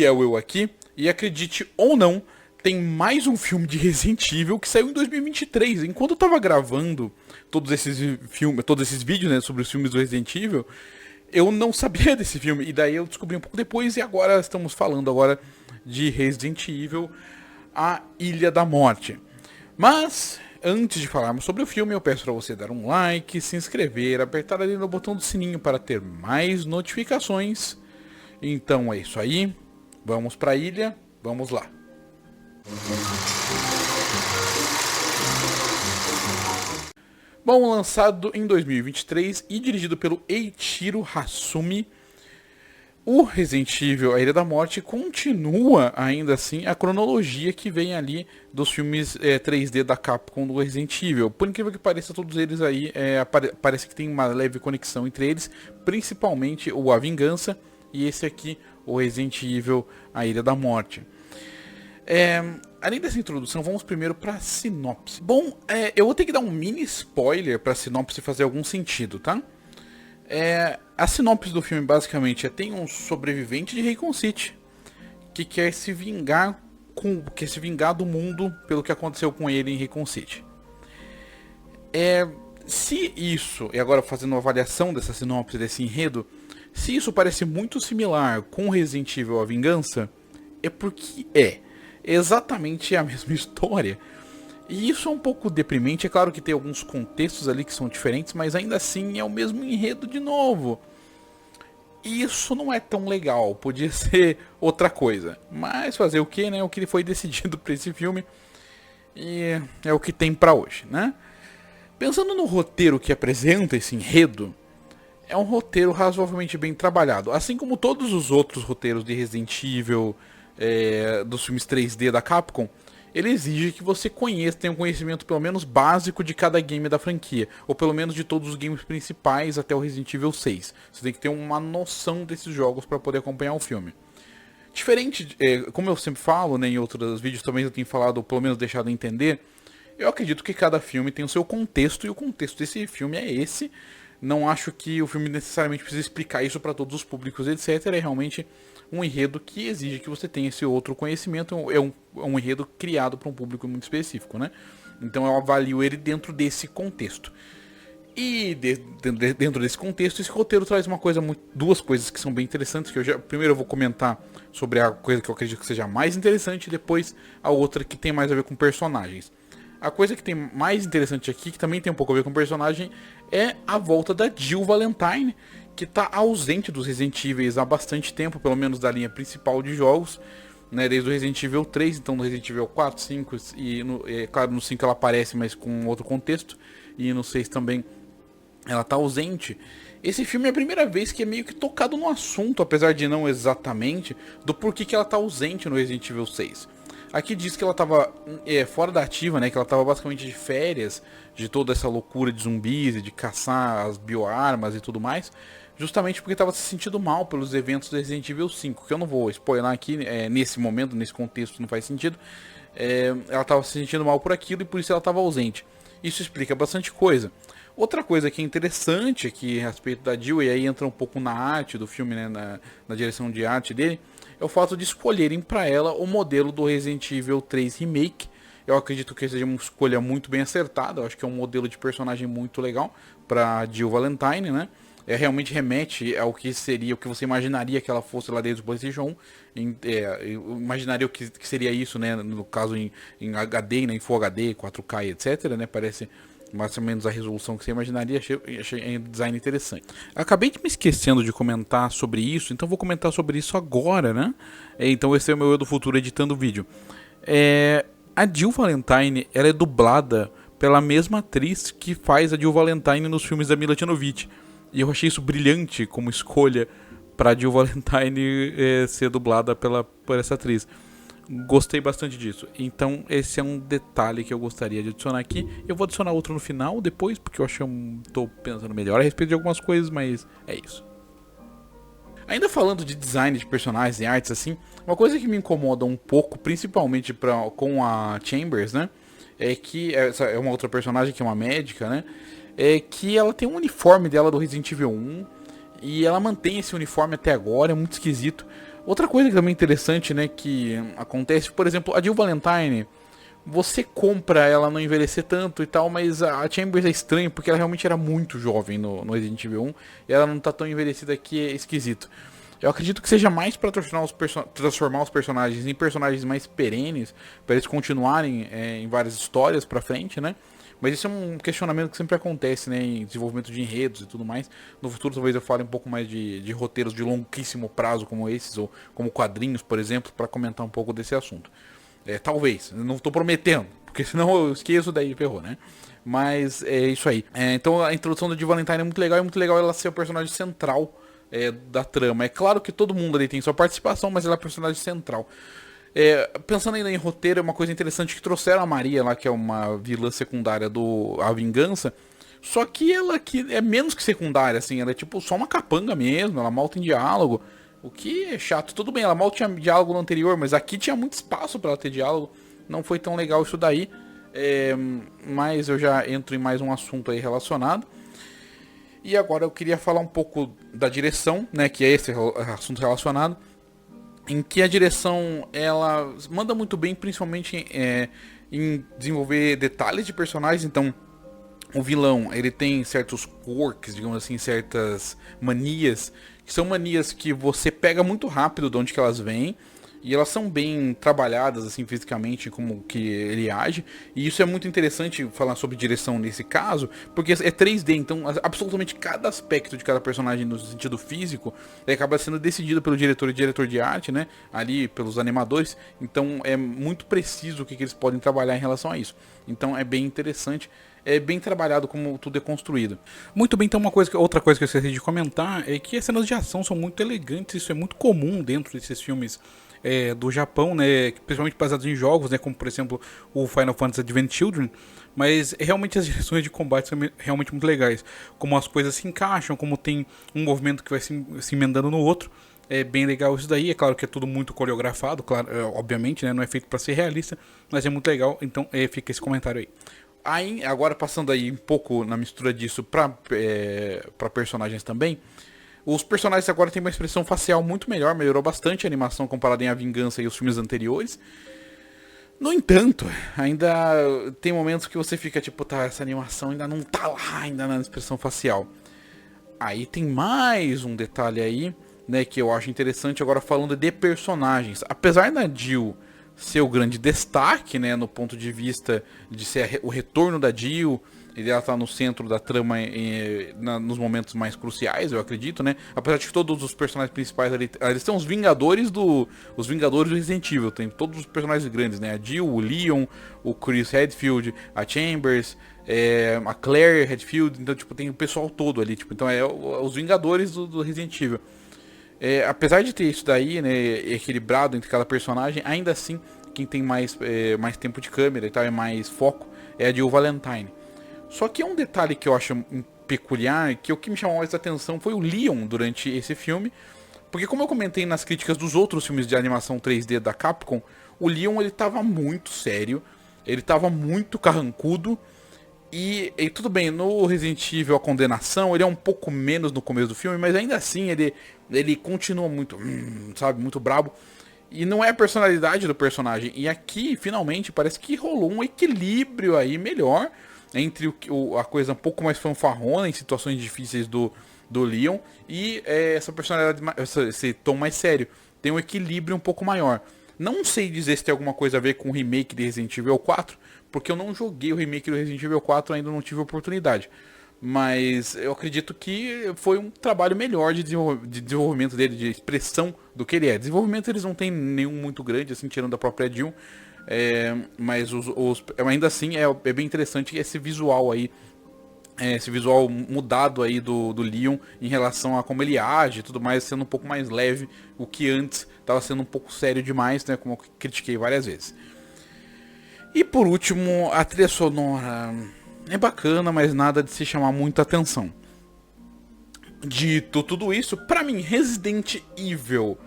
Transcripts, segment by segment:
fiel eu aqui, e acredite ou não, tem mais um filme de Resident Evil que saiu em 2023. Enquanto eu tava gravando todos esses vídeos, né, sobre os filmes do Resident Evil, eu não sabia desse filme. E daí eu descobri um pouco depois, e agora estamos falando agora de Resident Evil, A Ilha da Morte. Mas, antes de falarmos sobre o filme, eu peço para você dar um like, se inscrever, apertar ali no botão do sininho para ter mais notificações. Então é isso aí, vamos pra ilha, vamos lá. Bom, lançado em 2023 e dirigido pelo Eiichiro Hasumi, o Resident Evil, A Ilha da Morte, continua ainda assim a cronologia que vem ali dos filmes 3D da Capcom do Resident Evil. Por incrível que pareça, todos eles aí parece que tem uma leve conexão entre eles, principalmente o A Vingança e esse aqui, o Resident Evil, A Ilha da Morte. Além dessa introdução, vamos primeiro para a sinopse. Bom, eu vou ter que dar um mini spoiler para a sinopse fazer algum sentido, tá? A sinopse do filme basicamente tem um sobrevivente de Raccoon City que quer se vingar do mundo pelo que aconteceu com ele em Raccoon City. Se isso, e agora fazendo uma avaliação dessa sinopse, desse enredo, se isso parece muito similar com Resident Evil A Vingança, é porque é exatamente a mesma história. E isso é um pouco deprimente. É claro que tem alguns contextos ali que são diferentes, mas ainda assim é o mesmo enredo de novo. E isso não é tão legal, podia ser outra coisa. Mas fazer o que, né? O que foi decidido para esse filme. E é o que tem para hoje, né? Pensando no roteiro que apresenta esse enredo, é um roteiro razoavelmente bem trabalhado. Assim como todos os outros roteiros de Resident Evil, dos filmes 3D da Capcom, ele exige que você tenha um conhecimento pelo menos básico de cada game da franquia, ou pelo menos de todos os games principais até o Resident Evil 6. Você tem que ter uma noção desses jogos para poder acompanhar o filme. Diferente, como eu sempre falo, né, em outros vídeos também eu tenho falado, ou pelo menos deixado entender, eu acredito que cada filme tem o seu contexto, e o contexto desse filme é esse. Não acho que o filme necessariamente precisa explicar isso para todos os públicos, etc. É realmente um enredo que exige que você tenha esse outro conhecimento. É um enredo criado para um público muito específico, né? Então eu avalio ele dentro desse contexto. E dentro desse contexto, esse roteiro traz duas coisas que são bem interessantes. Primeiro eu vou comentar sobre a coisa que eu acredito que seja mais interessante, e depois a outra que tem mais a ver com personagens. A coisa que tem mais interessante aqui, que também tem um pouco a ver com o personagem, é a volta da Jill Valentine, que está ausente dos Resident Evil há bastante tempo, pelo menos da linha principal de jogos, né, desde o Resident Evil 3, então no Resident Evil 4, 5, e claro, no 5 ela aparece, mas com outro contexto, e no 6 também ela está ausente. Esse filme é a primeira vez que é meio que tocado no assunto, apesar de não exatamente, do porquê que ela está ausente no Resident Evil 6. Aqui diz que ela estava fora da ativa, né? Que ela estava basicamente de férias de toda essa loucura de zumbis e de caçar as bioarmas e tudo mais, justamente porque estava se sentindo mal pelos eventos do Resident Evil 5, que eu não vou spoiler aqui, nesse momento, nesse contexto não faz sentido. Ela estava se sentindo mal por aquilo e por isso ela estava ausente. Isso explica bastante coisa. Outra coisa que é interessante aqui a respeito da Jill, e aí entra um pouco na arte do filme, né, na direção de arte dele, é o fato de escolherem para ela o modelo do Resident Evil 3 Remake. Eu acredito que seja uma escolha muito bem acertada. Eu acho que é um modelo de personagem muito legal para Jill Valentine, né? Realmente remete ao que seria, o que você imaginaria que ela fosse lá desde o PlayStation 1. Eu imaginaria o que seria isso, né? No caso em HD, né? Em Full HD, 4K, etc. Né? Parece mais ou menos a resolução que você imaginaria. Achei um design interessante. Acabei de me esquecendo de comentar sobre isso, então vou comentar sobre isso agora, né? Então esse é o meu eu do futuro editando o vídeo. A Jill Valentine, ela é dublada pela mesma atriz que faz a Jill Valentine nos filmes da Mila Jovovich. E eu achei isso brilhante como escolha para Jill Valentine ser dublada por essa atriz. Gostei bastante disso. Então esse é um detalhe que eu gostaria de adicionar aqui. Eu vou adicionar outro no final depois, porque eu acho que eu tô pensando melhor a respeito de algumas coisas, mas é isso. Ainda falando de design de personagens e artes assim, uma coisa que me incomoda um pouco, principalmente com a Chambers, né? É que essa é uma outra personagem que é uma médica, né? É que ela tem um uniforme dela do Resident Evil 1 e ela mantém esse uniforme até agora, é muito esquisito. Outra coisa que também é interessante, né, que acontece, por exemplo, a Jill Valentine, você compra ela não envelhecer tanto e tal, mas a Chambers é estranho porque ela realmente era muito jovem no Resident Evil 1 e ela não tá tão envelhecida que é esquisito. Eu acredito que seja mais pra transformar os personagens em personagens mais perenes, pra eles continuarem em várias histórias pra frente, né? Mas isso é um questionamento que sempre acontece, né, em desenvolvimento de enredos e tudo mais. No futuro talvez eu fale um pouco mais de roteiros de longuíssimo prazo como esses, ou como quadrinhos, por exemplo, para comentar um pouco desse assunto. Talvez, eu não estou prometendo, porque senão eu esqueço, daí ferrou, né? Mas é isso aí. Então a introdução da Jill Valentine é muito legal ela ser o personagem central da trama. É claro que todo mundo ali tem sua participação, mas ela é a personagem central. Pensando ainda em roteiro, é uma coisa interessante que trouxeram a Maria lá, que é uma vilã secundária do A Vingança. Só que ela que é menos que secundária, assim, ela é tipo só uma capanga mesmo, ela mal tem diálogo. O que é chato. Tudo bem, ela mal tinha diálogo no anterior, mas aqui tinha muito espaço para ela ter diálogo. Não foi tão legal isso daí. Mas eu já entro em mais um assunto aí relacionado. E agora eu queria falar um pouco da direção, né, que é esse assunto relacionado, em que a direção ela manda muito bem, principalmente em desenvolver detalhes de personagens. Então, o vilão ele tem certos quirks, digamos assim, certas manias, que são manias que você pega muito rápido de onde que elas vêm. E elas são bem trabalhadas assim fisicamente, como que ele age. E isso é muito interessante falar sobre direção nesse caso, porque é 3D, então absolutamente cada aspecto de cada personagem no sentido físico acaba sendo decidido pelo diretor e diretor de arte, né? Ali pelos animadores. Então é muito preciso o que eles podem trabalhar em relação a isso. Então é bem interessante. É bem trabalhado como tudo é construído. Muito bem, então outra coisa que eu esqueci de comentar é que as cenas de ação são muito elegantes, isso é muito comum dentro desses filmes do Japão, né, principalmente baseados em jogos, né, como por exemplo o Final Fantasy Advent Children, mas realmente as direções de combate são realmente muito legais, como as coisas se encaixam, como tem um movimento que vai se emendando no outro. É bem legal isso daí, é claro que é tudo muito coreografado, claro, obviamente, né, não é feito para ser realista, mas é muito legal, então fica esse comentário aí. Agora passando aí um pouco na mistura disso para personagens também, os personagens agora têm uma expressão facial muito melhor, melhorou bastante a animação comparada em A Vingança e os filmes anteriores. No entanto, ainda tem momentos que você fica tipo, tá, essa animação ainda não tá lá, ainda na expressão facial. Aí tem mais um detalhe aí, né, que eu acho interessante agora falando de personagens. Apesar da Jill ser o grande destaque, né, no ponto de vista de ser o retorno da Jill, ela tá no centro da trama nos momentos mais cruciais, eu acredito, né? Apesar de que todos os personagens principais ali, eles têm os Vingadores do Resident Evil, tem todos os personagens grandes, né? A Jill, o Leon, o Chris Redfield, a Chambers, a Claire Redfield, então tipo tem o pessoal todo ali, tipo, então os Vingadores do Resident Evil. Apesar de ter isso daí, né, equilibrado entre cada personagem, ainda assim quem tem mais tempo de câmera e tal, é mais foco, é a Jill Valentine. Só que é um detalhe que eu acho peculiar, que o que me chamou mais a atenção foi o Leon durante esse filme. Porque como eu comentei nas críticas dos outros filmes de animação 3D da Capcom, o Leon ele tava muito sério, ele tava muito carrancudo. E tudo bem, no Resident Evil A Condenação, ele é um pouco menos no começo do filme, mas ainda assim ele continua muito, sabe, muito brabo. E não é a personalidade do personagem. E aqui, finalmente, parece que rolou um equilíbrio aí melhor entre a coisa um pouco mais fanfarrona em situações difíceis do Leon e essa personalidade, esse tom mais sério. Tem um equilíbrio um pouco maior. Não sei dizer se tem alguma coisa a ver com o remake de Resident Evil 4, porque eu não joguei o remake do Resident Evil 4, ainda não tive oportunidade. Mas eu acredito que foi um trabalho melhor de desenvolvimento dele, de expressão do que ele é. Desenvolvimento eles não tem nenhum muito grande, assim, tirando da própria Jill. Mas ainda assim é bem interessante esse visual aí, esse visual mudado aí do Leon em relação a como ele age e tudo mais, sendo um pouco mais leve, o que antes estava sendo um pouco sério demais, né, como eu critiquei várias vezes. E por último, a trilha sonora é bacana, mas nada de se chamar muita atenção. Dito tudo isso, pra mim, Resident Evil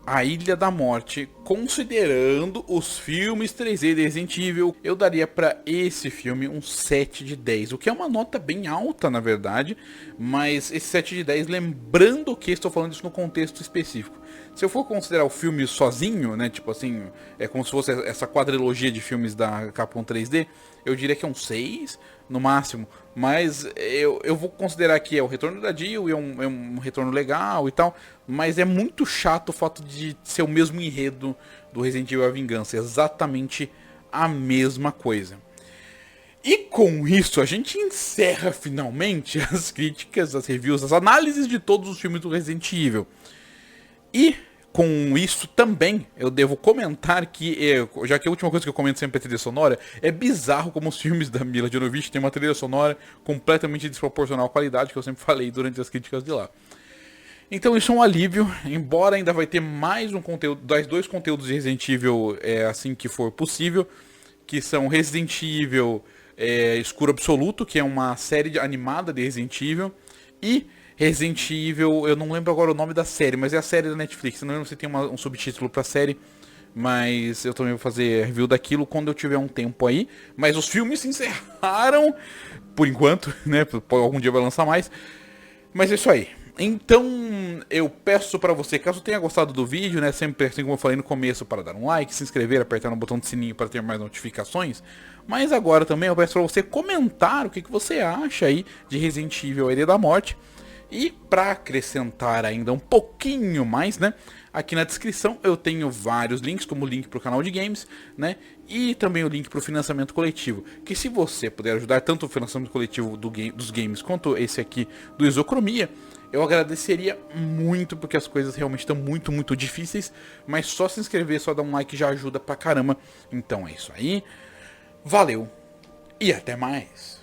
A Ilha da Morte, considerando os filmes 3D de Resident Evil, eu daria pra esse filme um 7 de 10, o que é uma nota bem alta, na verdade, mas esse 7 de 10, lembrando que estou falando isso no contexto específico. Se eu for considerar o filme sozinho, né, tipo assim, é como se fosse essa quadrilogia de filmes da Capcom 3D, eu diria que é um 6, no máximo. Mas eu vou considerar que é o retorno da Jill e é um retorno legal e tal. Mas é muito chato o fato de ser o mesmo enredo do Resident Evil A Vingança. Exatamente a mesma coisa. E com isso a gente encerra finalmente as críticas, as reviews, as análises de todos os filmes do Resident Evil. E com isso também eu devo comentar que, já que a última coisa que eu comento sempre é a trilha sonora, é bizarro como os filmes da Mila Jovovich têm uma trilha sonora completamente desproporcional à qualidade, que eu sempre falei durante as críticas de lá. Então isso é um alívio, embora ainda vai ter mais um conteúdo, dois conteúdos de Resident Evil assim que for possível, que são Resident Evil Escuro Absoluto, que é uma série animada de Resident Evil, e Resident Evil, eu não lembro agora o nome da série, mas é a série da Netflix, eu não lembro se tem um subtítulo pra série, mas eu também vou fazer review daquilo quando eu tiver um tempo aí. Mas os filmes se encerraram, por enquanto, né, algum dia vai lançar mais, mas é isso aí. Então eu peço pra você, caso tenha gostado do vídeo, né, sempre assim como eu falei no começo, para dar um like, se inscrever, apertar no botão de sininho para ter mais notificações. Mas agora também eu peço pra você comentar o que você acha aí de Resident Evil A Ilha da Morte. E para acrescentar ainda um pouquinho mais, né, aqui na descrição eu tenho vários links, como o link para o canal de games, né, e também o link para o financiamento coletivo, que se você puder ajudar tanto o financiamento coletivo dos games quanto esse aqui do Isocromia, eu agradeceria muito, porque as coisas realmente estão muito, muito difíceis, mas só se inscrever, só dar um like já ajuda pra caramba. Então é isso aí, valeu e até mais!